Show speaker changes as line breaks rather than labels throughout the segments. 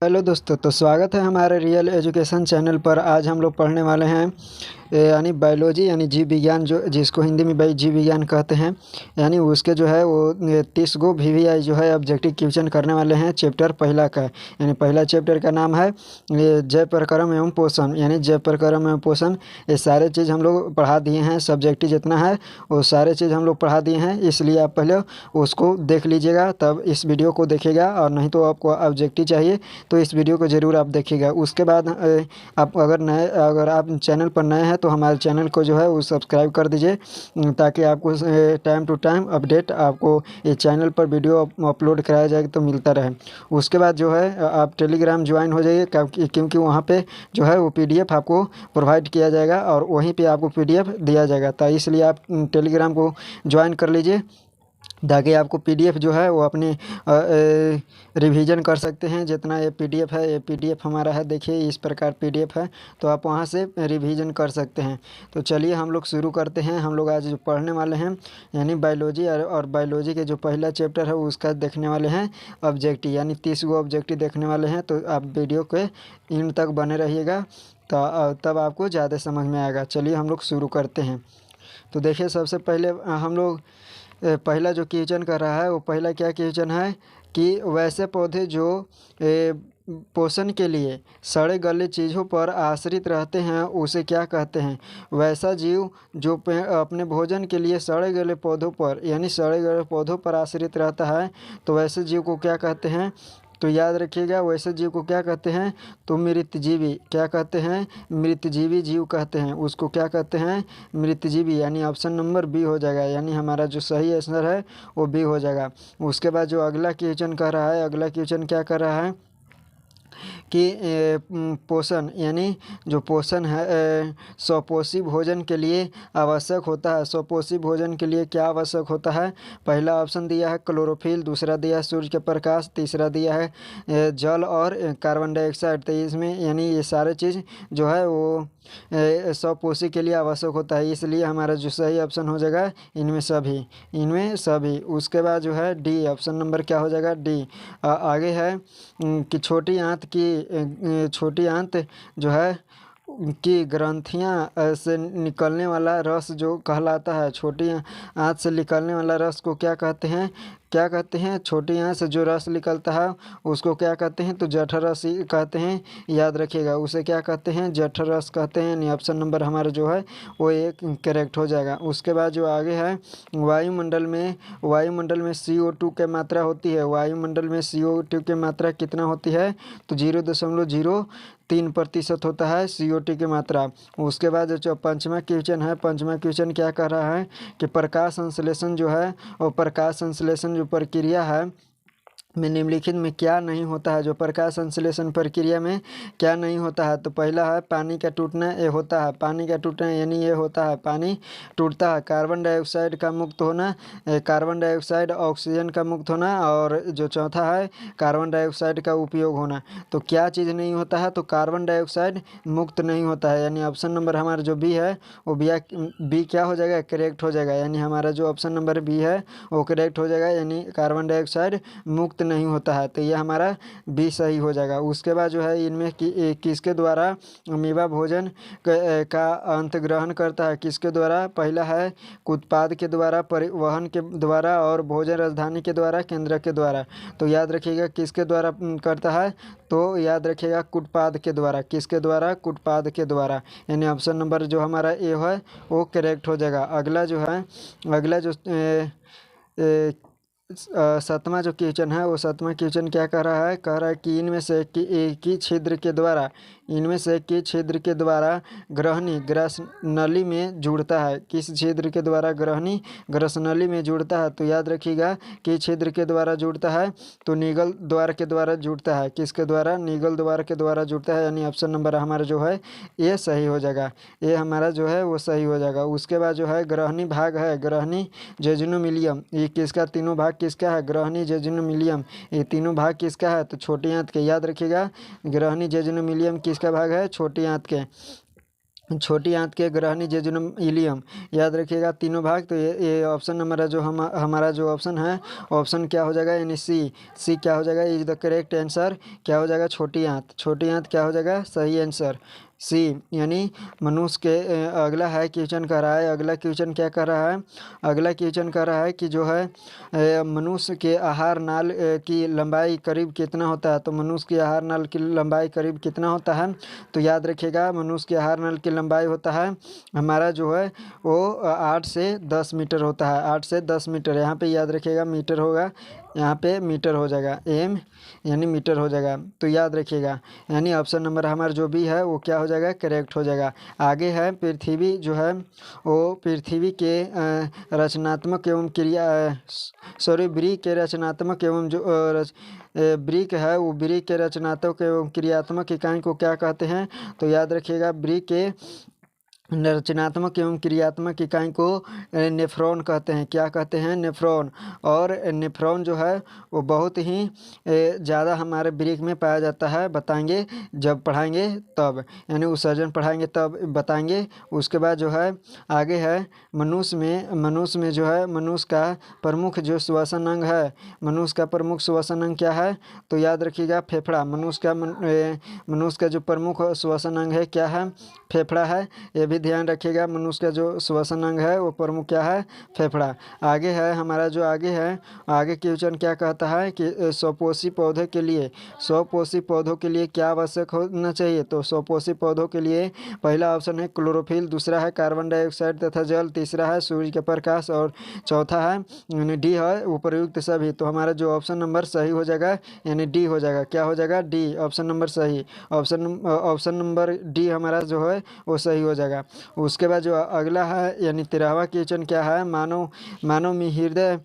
Hello दोस्तों, तो स्वागत है हमारे रियल एजुकेशन चैनल पर। आज हम लोग पढ़ने वाले हैं यानी बायोलॉजी यानी जीव विज्ञान, जो जिसको हिंदी में जीव विज्ञान कहते हैं। यानी उसके जो है वो 30 गो VVI जो है ऑब्जेक्टिव क्वेश्चन करने वाले हैं चैप्टर पहला का। यानी पहला चैप्टर का नाम है ये जय प्रक्रम एवं पोषण। यानी जय प्रक्रम एवं पोषण, ये सारे चीज़ हम लोग पढ़ा दिए हैं। सब्जेक्टिव जितना है वो सारे चीज़ हम लोग पढ़ा दिए हैं, इसलिए आप पहले उसको देख लीजिएगा तब इस वीडियो को देखिएगा। और नहीं तो आपको ऑब्जेक्टिव चाहिए तो इस वीडियो को ज़रूर आप देखिएगा। उसके बाद आप अगर आप चैनल पर नए हैं तो हमारे चैनल को जो है वो सब्सक्राइब कर दीजिए, ताकि आपको टाइम टू टाइम अपडेट आपको ये चैनल पर वीडियो अपलोड कराया जाएगा तो मिलता रहे। उसके बाद जो है आप टेलीग्राम ज्वाइन हो जाइए, क्योंकि वहाँ पे जो है वो PDF आपको प्रोवाइड किया जाएगा और वहीं पे आपको PDF दिया जाएगा। तो इसलिए आप टेलीग्राम को ज्वाइन कर लीजिए, ताकि आपको PDF जो है वो अपने रिवीजन कर सकते हैं। जितना ये PDF है, ये PDF हमारा है, देखिए इस प्रकार PDF है, तो आप वहाँ से रिवीजन कर सकते हैं। तो चलिए हम लोग शुरू करते हैं। हम लोग आज जो पढ़ने वाले हैं यानी बायोलॉजी, और बायोलॉजी के जो पहला चैप्टर है उसका देखने वाले हैं ऑब्जेक्टिव, यानी 30 गो ऑब्जेक्टिव देखने वाले हैं। तो आप वीडियो के एंड तक बने रहिएगा, तो तब आपको ज़्यादा समझ में आएगा। चलिए हम लोग शुरू करते हैं। तो देखिए सबसे पहले हम लोग पहला जो क्वेश्चन कर रहा है वो पहला क्या क्वेश्चन है कि वैसे पौधे जो पोषण के लिए सड़े गले चीज़ों पर आश्रित रहते हैं उसे क्या कहते हैं। वैसा जीव जो अपने भोजन के लिए सड़े गले पौधों पर यानी सड़े गले पौधों पर आश्रित रहता है, तो वैसे जीव को क्या कहते हैं। तो याद रखिएगा, वैसे जीव को क्या कहते हैं, तो मृतजीवी। क्या कहते हैं, मृतजीवी जीव कहते हैं उसको। क्या कहते हैं, मृतजीवी। यानी ऑप्शन नंबर बी हो जाएगा, यानी हमारा जो सही आंसर है वो बी हो जाएगा। उसके बाद जो अगला क्वेश्चन कर रहा है, अगला क्वेश्चन क्या कर रहा है कि पोषण यानी जो पोषण है स्वपोषी भोजन के लिए आवश्यक होता है। स्वपोषी भोजन के लिए क्या आवश्यक होता है। पहला ऑप्शन दिया है क्लोरोफिल, दूसरा दिया है सूर्य के प्रकाश, तीसरा दिया है जल और कार्बन डाइऑक्साइड। तो इसमें यानी ये सारे चीज़ जो है वो स्वपोषी के लिए आवश्यक होता है, इसलिए हमारा जो सही ऑप्शन हो जाएगा इनमें सभी। उसके बाद जो है डी ऑप्शन नंबर क्या हो जाएगा, डी। आगे है कि छोटी आंत जो है की ग्रंथियां से निकलने वाला रस जो कहलाता है। छोटी आंत से निकलने वाला रस को क्या कहते हैं, क्या कहते हैं। छोटी आंत से जो रस निकलता है उसको क्या कहते हैं, तो जठर रस ही कहते हैं। याद रखिएगा, उसे क्या कहते हैं, जठर रस कहते हैं। यानी ऑप्शन नंबर हमारा जो है वो एक करेक्ट हो जाएगा। उसके बाद जो आगे है वायुमंडल में CO2 की मात्रा होती है। वायुमंडल में CO2 की मात्रा कितना होती है, तो 0.03% होता है CO2 की मात्रा। उसके बाद जो पंचमा क्वेश्चन है, पंचमा क्वेश्चन क्या कह रहा है कि प्रकाश संश्लेषण जो है और प्रकाश संश्लेषण जो प्रक्रिया है में निम्नलिखित में क्या नहीं होता है। जो प्रकाश संश्लेषण प्रक्रिया में क्या नहीं होता है, तो पहला है पानी का टूटना, ये होता है पानी का टूटना, यानी ये होता है पानी टूटता है। कार्बन डाइऑक्साइड का मुक्त होना, कार्बन डाइऑक्साइड ऑक्सीजन का मुक्त होना, और जो चौथा है कार्बन डाइऑक्साइड का उपयोग होना। तो क्या चीज़ नहीं होता है, तो कार्बन डाइऑक्साइड मुक्त नहीं होता है। यानी ऑप्शन नंबर हमारा जो बी है वो बी क्या हो जाएगा, करेक्ट हो जाएगा। यानी हमारा जो ऑप्शन नंबर बी है वो करेक्ट हो जाएगा, यानी कार्बन डाइऑक्साइड मुक्त नहीं होता है। तो ये हमारा बी सही हो जाएगा। उसके बाद जो है इनमें किसके द्वारा अमीबा भोजन का अंत ग्रहण करता है। किसके द्वारा, पहला है उत्पाद के द्वारा, परिवहन के द्वारा, और भोजन राजधानी के द्वारा, केंद्र के द्वारा। तो याद रखिएगा किसके द्वारा करता है, तो याद रखिएगा कुटपाद के द्वारा। किसके द्वारा, कुटपाद के द्वारा। यानी ऑप्शन नंबर जो हमारा ए है वो करेक्ट हो जाएगा। अगला जो है, अगला जो सातवां जो क्वेश्चन है वो सातवां क्वेश्चन क्या कह रहा है, कह रहा है कि इनमें से एक ही छिद्र के द्वारा, इनमें से एक छिद्र के द्वारा ग्रहणी ग्रसनली में जुड़ता है। किस छिद्र के द्वारा ग्रहणी ग्रसनली में जुड़ता है, तो याद रखिएगा कि छिद्र के द्वारा जुड़ता है, तो निगल द्वार के द्वारा जुड़ता है। किसके द्वारा, निगल द्वार के द्वारा जुड़ता है। यानी ऑप्शन नंबर हमारा जो है ये सही हो जाएगा, ये हमारा जो है वो सही हो जाएगा। उसके बाद जो है ग्रहणी भाग है, ग्रहणी जेजुनोमिलियम, ये किसका, तीनों भाग किसका है, ग्रहणी जेजुनोमिलियम, ये तीनों भाग किसका है, तो छोटी आंत के। याद रखिएगा ग्रहणी जेजुनोमिलियम किसका भाग है, छोटी आंत के। छोटी आंत के ग्रहणी जेजुनम इलियम, याद रखिएगा तीनों भाग। तो ये ऑप्शन नंबर है जो हमारा जो ऑप्शन है, ऑप्शन क्या हो जाएगा यानी सी क्या हो जाएगा, इज द करेक्ट आंसर। क्या हो जाएगा, छोटी आंत क्या हो जाएगा, सही आंसर सी। यानी मनुष्य के अगला है क्वेश्चन कह रहा है, अगला क्वेश्चन क्या कर रहा है, अगला क्वेश्चन कह रहा है कि जो है मनुष्य के आहार नाल की लंबाई करीब कितना होता है। तो मनुष्य की आहार नाल की लंबाई करीब कितना होता है, तो याद रखिएगा मनुष्य के आहार नाल की लंबाई होता है हमारा जो है वो 8 से 10 मीटर होता है, 8 से 10 मीटर। यहाँ पे याद रखिएगा मीटर होगा, यहाँ पे मीटर हो जाएगा, एम यानी मीटर हो जाएगा। तो याद रखिएगा यानी ऑप्शन नंबर हमारा जो भी है वो क्या हो जाएगा, करेक्ट हो जाएगा। आगे है पृथ्वी जो है वो पृथ्वी के रचनात्मक एवं क्रिया सॉरी ब्रिक के रचनात्मक एवं जो ब्रिक है वो ब्रिक के रचनात्मक एवं क्रियात्मक इकाई को क्या कहते हैं। तो याद रखिएगा ब्रिक के रचनात्मक एवं क्रियात्मक इकाई को नेफ्रॉन कहते हैं। क्या कहते हैं, नेफ्रॉन। और नेफ्रॉन जो है वो बहुत ही ज़्यादा हमारे ब्रेक में पाया जाता है, बताएंगे जब पढ़ाएंगे तब, यानी उत्सर्जन पढ़ाएंगे तब बताएंगे। उसके बाद जो है आगे है मनुष्य में जो है मनुष्य का प्रमुख जो श्वसन अंग है, मनुष्य का प्रमुख श्वसन अंग क्या है, तो याद रखिएगा फेफड़ा। मनुष्य का जो प्रमुख श्वसन अंग है क्या है, फेफड़ा है। ये भी ध्यान रखिएगा मनुष्य का जो श्वसन अंग है वो प्रमुख क्या है, फेफड़ा। आगे है हमारा जो आगे है, आगे क्वेश्चन क्या कहता है कि स्वपोषी पौधे के लिए, स्वपोषी पौधों के लिए क्या आवश्यक होना चाहिए। तो स्वपोषी पौधों के लिए पहला ऑप्शन है क्लोरोफिल, दूसरा है कार्बन डाइऑक्साइड तथा जल, तीसरा है सूर्य का प्रकाश और चौथा है यानी डी है उपयुक्त सभी। तो हमारा जो ऑप्शन नंबर सही हो जाएगा यानी डी हो जाएगा। क्या हो जाएगा, डी ऑप्शन नंबर सही। ऑप्शन नंबर डी हमारा जो है वो सही हो जाएगा। उसके बाद जो अगला है यानी 13वां क्वेश्चन क्या है, मानव में हृदय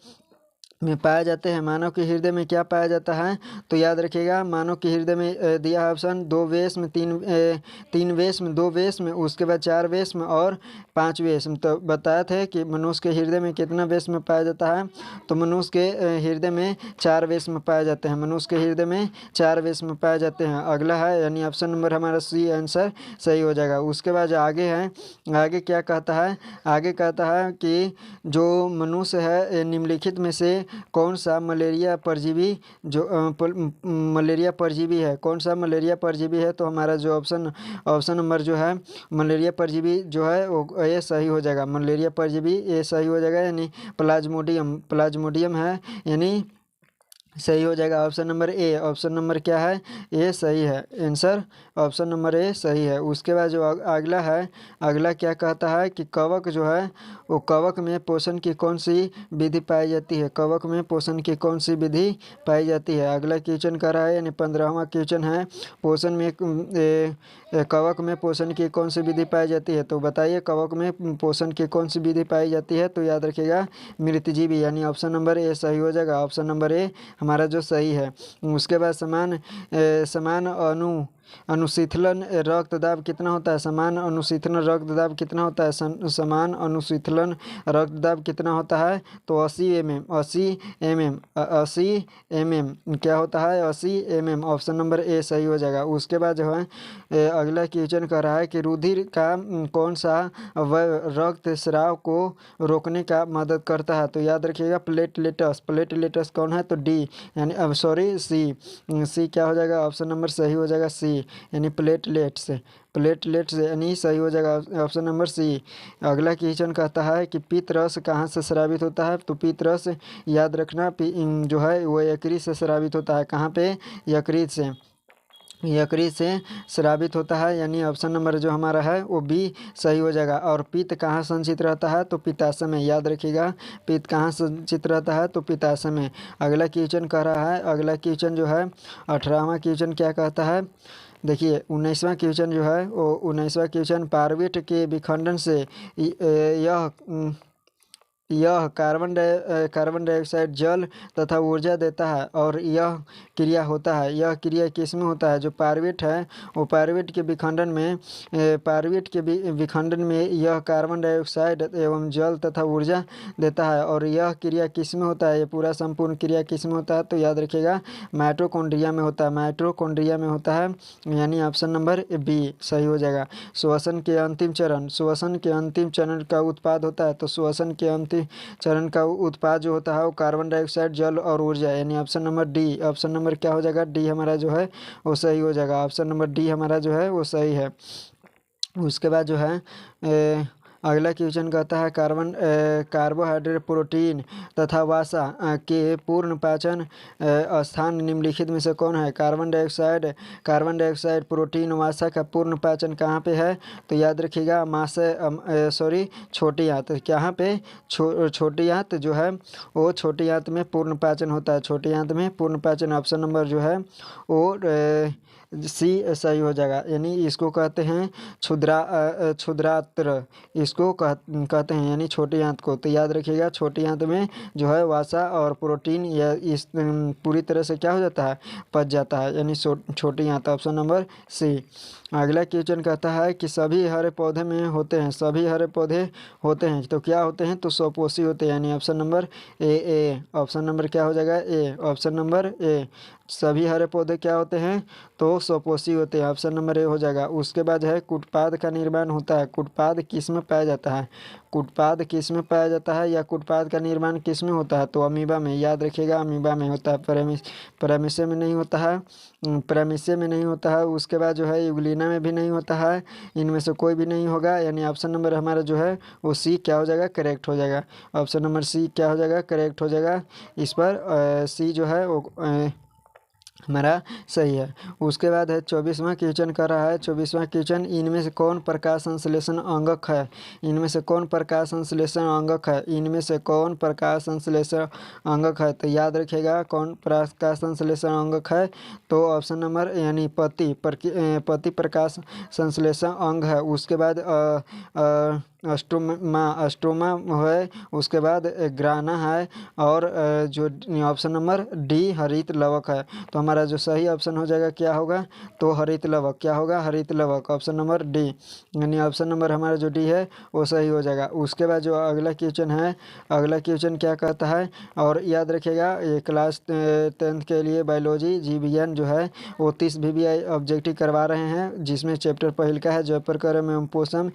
में पाए जाते हैं। मानव के हृदय में क्या पाया जाता है, तो याद रखिएगा मानव के हृदय में दिया ऑप्शन 2 वेश में, 3 वेश में, 2 वेश में, उसके बाद 4 वेश में और 5 वेश में। तो बताया थे कि मनुष्य के हृदय में कितना वेश में पाया जाता है, तो मनुष्य के हृदय में 4 वेश में पाए जाते हैं, मनुष्य के हृदय में 4 वेश में पाए जाते हैं। अगला है यानी ऑप्शन नंबर हमारा सी आंसर सही हो जाएगा। उसके बाद जो आगे है, आगे क्या कहता है, आगे कहता है कि जो मनुष्य है निम्नलिखित में से कौन सा मलेरिया परजीवी मलेरिया परजीवी है, कौन सा मलेरिया परजीवी है। तो हमारा जो ऑप्शन नंबर जो है मलेरिया परजीवी जो है वो ये सही हो जाएगा, मलेरिया परजीवी ये सही हो जाएगा यानी प्लाज्मोडियम है यानी सही हो जाएगा option number A. Option number क्या है, ए सही है आंसर, ऑप्शन नंबर ए सही है। उसके बाद जो अगला है, अगला क्या कहता है कि कवक जो है वो कवक में पोषण की कौन सी विधि पाई जाती है, कवक में पोषण की कौन सी विधि पाई जाती है। अगला क्वेश्चन कर रहा है यानी 15वां क्वेश्चन है, पोषण में कवक में पोषण की कौन सी विधि पाई जाती है। तो बताइए कवक में पोषण की कौन सी विधि पाई जाती है। तो याद रखिएगा मृतजीवी यानी ऑप्शन नंबर ए सही हो जाएगा, ऑप्शन नंबर ए हमारा जो सही है। उसके बाद समान अनुशीतलन रक्तदाब कितना होता है, समान अनुशीतलन रक्तदाब कितना होता है, समान अनुशीतलन रक्तदाब कितना होता है। तो 80 mm 80 mm क्या होता है, 80 mm, ऑप्शन नंबर ए सही हो जाएगा। उसके बाद जो है अगला क्वेश्चन कह रहा है कि रुधिर का कौन सा रक्त स्राव को रोकने का मदद करता है। तो याद रखिएगा प्लेटलेटस कौन है, तो डी यानी अब सॉरी सी क्या हो जाएगा, ऑप्शन नंबर सही हो जाएगा सी यानी प्लेटलेट्स यानी सही हो जाएगा ऑप्शन नंबर सी। अगला क्वेश्चन कहता है कि पित्त रस कहाँ से स्रावित होता है। तो पित्त रस याद रखना जो है वो यकृत से स्रावित होता है, कहाँ पे, यकृत से स्रावित होता है यानी ऑप्शन नंबर जो हमारा है वो बी सही हो जाएगा। और पित्त कहाँ संचित रहता है, तो पित्ताशय में, याद रखिएगा पित्त कहाँ संचित रहता है, तो पित्ताशय में। अगला क्वेश्चन कह रहा है, अगला क्वेश्चन जो है 18वां क्वेश्चन क्या कहता है, देखिए 19वां क्वेश्चन जो है वो 19वां क्वेश्चन पार्विट के विखंडन से यह यह कार्बन डाइऑक्साइड जल तथा ऊर्जा देता है और यह क्रिया होता है। यह क्रिया किस में होता है? जो पार्विट है वो पार्विट के विखंडन में यह कार्बन डाइऑक्साइड एवं जल तथा ऊर्जा देता है। और यह क्रिया किस में होता है? ये पूरा संपूर्ण क्रिया किस में होता है? तो याद रखिएगा माइटोकॉन्ड्रिया में होता है। माइटोकॉन्ड्रिया में होता है, यानी ऑप्शन नंबर बी सही हो जाएगा। श्वसन के अंतिम चरण का उत्पाद होता है। तो श्वसन के अंतिम चरण का उत्पाद जो होता है वो कार्बन डाइऑक्साइड जल और ऊर्जा, यानी option number D. Option number क्या हो जाएगा? डी हमारा जो है वो सही हो जाएगा। ऑप्शन नंबर डी हमारा जो है वो सही है। उसके बाद जो है अगला क्वेश्चन कहता है कार्बोहाइड्रेट प्रोटीन तथा वसा के पूर्ण पाचन स्थान निम्नलिखित में से कौन है? कार्बन डाइऑक्साइड प्रोटीन वसा का पूर्ण पाचन कहाँ पे है? तो याद रखिएगा छोटी आंत। कहाँ पे? छोटी आंत जो है वो छोटी आंत में पूर्ण पाचन होता है। छोटी आंत में पूर्ण पाचन ऑप्शन नंबर जो है वो सी सही हो जाएगा। यानी इसको कहते हैं क्षुद्रांत्र, इसको कहते हैं यानी छोटी आंत को। तो याद रखिएगा छोटी आंत में जो है वसा और प्रोटीन या इस पूरी तरह से क्या हो जाता है? पच जाता है, यानी छोटी आंत ऑप्शन नंबर सी। अगला क्वेश्चन कहता है कि सभी हरे पौधे में होते हैं, सभी हरे पौधे होते हैं तो क्या होते हैं? तो स्वपोषी होते हैं, यानी option number A. Option number क्या हो जाएगा? ए। Option number A. सभी हरे पौधे क्या होते हैं? तो स्वपोषी होते हैं, ऑप्शन नंबर ए हो जाएगा। उसके बाद है कुटपाद का निर्माण होता है। कुटपाद किस में पाया जाता है? कुटपाद किस में पाया जाता है या कुटपाद का निर्माण किस में होता है? तो अमीबा में। याद रखिएगा अमीबा में होता है, पैरामीशियम में नहीं होता है। पैरामीशियम में नहीं होता है। उसके बाद जो है यूग्लिना में भी नहीं होता है। इनमें से कोई भी नहीं होगा, यानी ऑप्शन नंबर हमारा जो है वो सी क्या हो जाएगा? करेक्ट हो जाएगा। ऑप्शन नंबर सी क्या हो जाएगा? करेक्ट हो जाएगा। इस पर सी जो है वो हमारा सही है। उसके बाद है 24वां क्वेश्चन कर रहा है। 24वां क्वेश्चन, इनमें से कौन प्रकाश संश्लेषण अंगक है? इनमें से कौन प्रकाश संश्लेषण अंगक है? इनमें से कौन प्रकाश संश्लेषण अंगक है? तो याद रखिएगा कौन प्रकाश संश्लेषण अंगक है? तो ऑप्शन नंबर यानी पति प्रकाश संश्लेषण अंग है। उसके बाद अस्टोमा है। उसके बाद ग्राना है और जो ऑप्शन नंबर डी हरित लवक है। तो हमारा जो सही ऑप्शन हो जाएगा क्या होगा? तो हरित लवक। क्या होगा? हरित लवक, ऑप्शन नंबर डी, यानी ऑप्शन नंबर हमारा जो डी है वो सही हो जाएगा। उसके बाद जो अगला क्वेश्चन है, अगला क्वेश्चन क्या कहता है? और याद रखिएगा ये क्लास 10th के लिए बायोलॉजी जीव विज्ञान जो है वो 30 VBI ऑब्जेक्टिव करवा रहे हैं, जिसमें चैप्टर पहल का है जैव प्रक्रम एवं पोषण।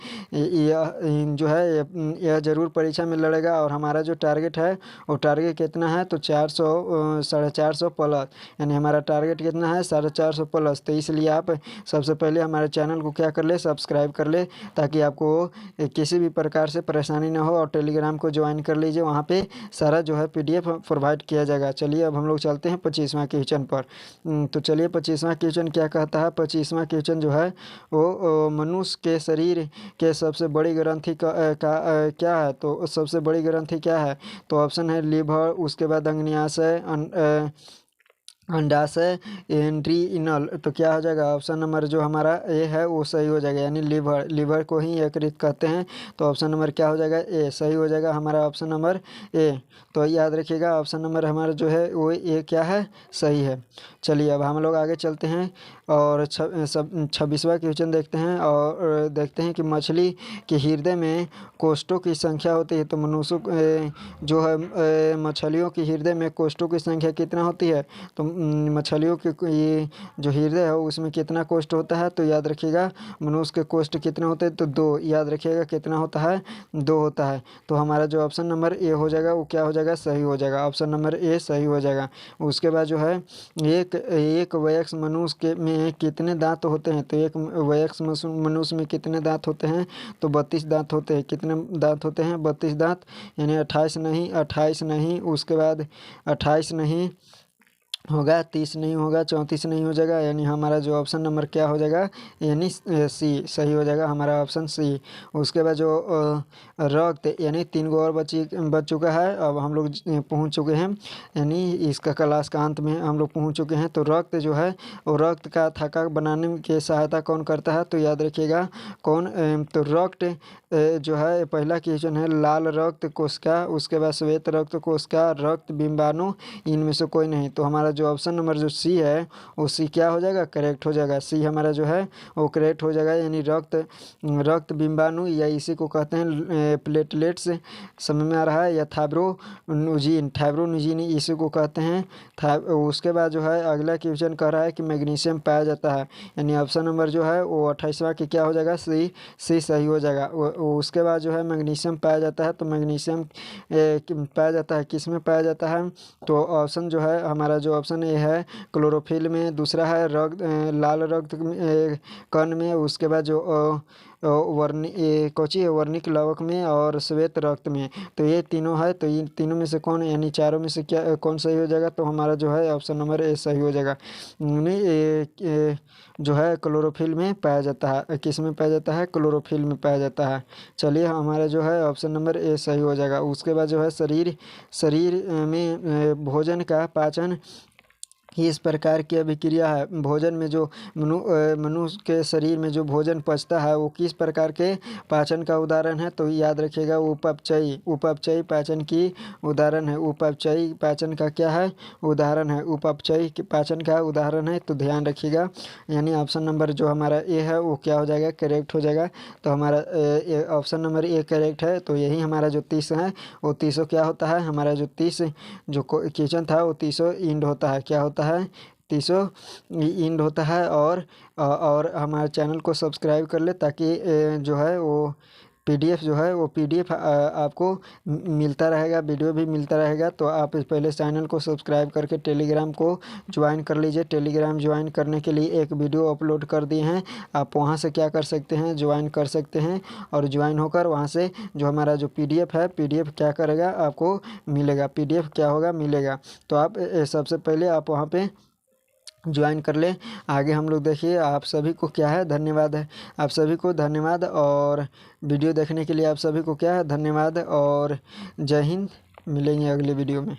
जो है यह जरूर परीक्षा में लड़ेगा। और हमारा जो टारगेट है वो टारगेट कितना है? तो 450 प्लस, यानी हमारा टारगेट कितना है? 450 प्लस। तो इसलिए आप सबसे पहले हमारे चैनल को क्या कर ले? सब्सक्राइब कर ले, ताकि आपको किसी भी प्रकार से परेशानी ना हो। और टेलीग्राम को ज्वाइन कर लीजिए, वहाँ पे सारा जो है PDF प्रोवाइड किया जाएगा। चलिए अब हम लोग चलते हैं 25वां क्वेश्चन पर। तो चलिए 25वां क्वेश्चन क्या कहता है? 25वां क्वेश्चन जो है वो मनुष्य के शरीर के सबसे बड़ी ग्रंथि क्या है? तो सबसे बड़ी ग्रंथि क्या है? तो ऑप्शन है लीवर, उसके बाद अग्न्याशय, अंडाशय, एड्रीनल। तो क्या हो जाएगा? ऑप्शन नंबर जो हमारा ए है वो सही हो जाएगा, यानी लीवर को ही यकृत कहते हैं। तो ऑप्शन नंबर क्या हो जाएगा? ए सही हो जाएगा हमारा ऑप्शन नंबर ए। तो याद रखिएगा ऑप्शन नंबर हमारा जो है वो ए क्या है? सही है। चलिए अब हम लोग आगे चलते हैं और 26वां क्वेश्चन देखते हैं। और देखते हैं कि मछली के हृदय में कोष्ठों की संख्या होती है। तो मनुष्य जो है मछलियों के हृदय में कोष्ठों की संख्या कितना होती है? तो मछलियों के ये जो हृदय है उसमें कितना कोष्ठ होता है? तो याद रखिएगा मनुष्य के कोष्ठ कितने होते हैं? तो 2। याद रखिएगा कितना होता है? 2 होता है। तो हमारा जो ऑप्शन नंबर ए हो जाएगा वो क्या हो जाएगा? सही हो जाएगा। ऑप्शन नंबर ए सही हो जाएगा। उसके बाद जो है एक वयस्क मनुष्य के में कितने दांत होते हैं? तो एक वयस्क मनुष्य में कितने दांत होते हैं? तो 32 दांत होते हैं। कितने दांत होते हैं? 32 दांत, यानी 28 नहीं। उसके बाद 28 नहीं, होगा, 30 नहीं होगा, 34 नहीं हो जाएगा, यानी हमारा जो ऑप्शन नंबर क्या हो जाएगा, यानी सी सही हो जाएगा हमारा ऑप्शन सी। उसके बाद जो रक्त यानी 3 गो और बच चुका है। अब हम लोग पहुँच चुके हैं, यानी इसका क्लास का अंत में हम लोग पहुँच चुके हैं। तो रक्त जो है वो रक्त का थक्का बनाने की सहायता कौन करता है, तो याद रखिएगा कौन। तो रक्त जो है पहला क्वेश्चन है लाल रक्त कोशिका, उसके बाद श्वेत रक्त कोशिका, रक्त बिंबाणु, इनमें से कोई नहीं। तो हमारा जो ऑप्शन नंबर जो सी है वो सी क्या हो जाएगा, करेक्ट हो जाएगा। सी हमारा जो है वो करेक्ट हो जाएगा, यानी रक्त बिंबाणु या इसी को कहते हैं प्लेटलेट्स, समझ में आ रहा है, या थाइब्रोनोजिन इसी को कहते हैं। उसके बाद जो है अगला क्वेश्चन कह रहा है कि मैग्नीशियम पाया जाता है, यानी ऑप्शन नंबर जो है वो 28वां की क्या हो जाएगा, सी सही हो जाएगा। उसके बाद जो है मैग्नीशियम पाया जाता है, तो मैग्नीशियम पाया जाता है किस में पाया जाता है, तो ऑप्शन जो है हमारा जो ऑप्शन ए है क्लोरोफिल में, दूसरा है लाल रक्त कण में, उसके बाद जो वर्णिक लवक में और श्वेत रक्त में। तो ये तीनों है, तो इन तीनों में से कौन, यानी चारों में से क्या कौन सही हो जाएगा, तो हमारा जो है ऑप्शन नंबर ए सही हो जाएगा। जो है क्लोरोफिल में पाया जाता है, किस में पाया जाता है, क्लोरोफिल में पाया जाता है। चलिए हमारा जो है ऑप्शन नंबर ए सही हो जाएगा। उसके बाद जो है शरीर में भोजन का पाचन इस प्रकार की अभिक्रिया है। भोजन में जो मनुष्य के शरीर में जो भोजन पचता है वो किस प्रकार के पाचन का उदाहरण है, तो याद रखिएगा उपपचयी पाचन की उदाहरण है। उपपचयी पाचन का क्या है, उदाहरण है, उपपचयी पाचन का उदाहरण है, तो ध्यान रखिएगा। यानी ऑप्शन नंबर जो हमारा ए है वो क्या हो जाएगा, करेक्ट हो जाएगा। तो हमारा ऑप्शन नंबर ए करेक्ट है। तो यही हमारा जो 30 है वो 30 क्या होता है, हमारा जो 30 जो क्वेश्चन था वो 30 इंड होता है, क्या होता है, 30 इंड होता है। और हमारे चैनल को सब्सक्राइब कर ले, ताकि जो है वो पीडीएफ जो है वो पीडीएफ आपको मिलता रहेगा, वीडियो भी मिलता रहेगा। तो आप पहले चैनल को सब्सक्राइब करके टेलीग्राम को ज्वाइन कर लीजिए। टेलीग्राम ज्वाइन करने के लिए एक वीडियो अपलोड कर दिए हैं, आप वहां से क्या कर सकते हैं, ज्वाइन कर सकते हैं। और ज्वाइन होकर वहां से जो हमारा जो पीडीएफ है, पीडीएफ क्या करेगा, आपको मिलेगा, पीडीएफ क्या होगा, मिलेगा। तो आप सबसे पहले आप वहाँ पे ज्वाइन कर ले। आगे हम लोग देखिए, आप सभी को क्या है, धन्यवाद है, आप सभी को धन्यवाद। और वीडियो देखने के लिए आप सभी को क्या है, धन्यवाद। और जय हिंद, मिलेंगे अगले वीडियो में।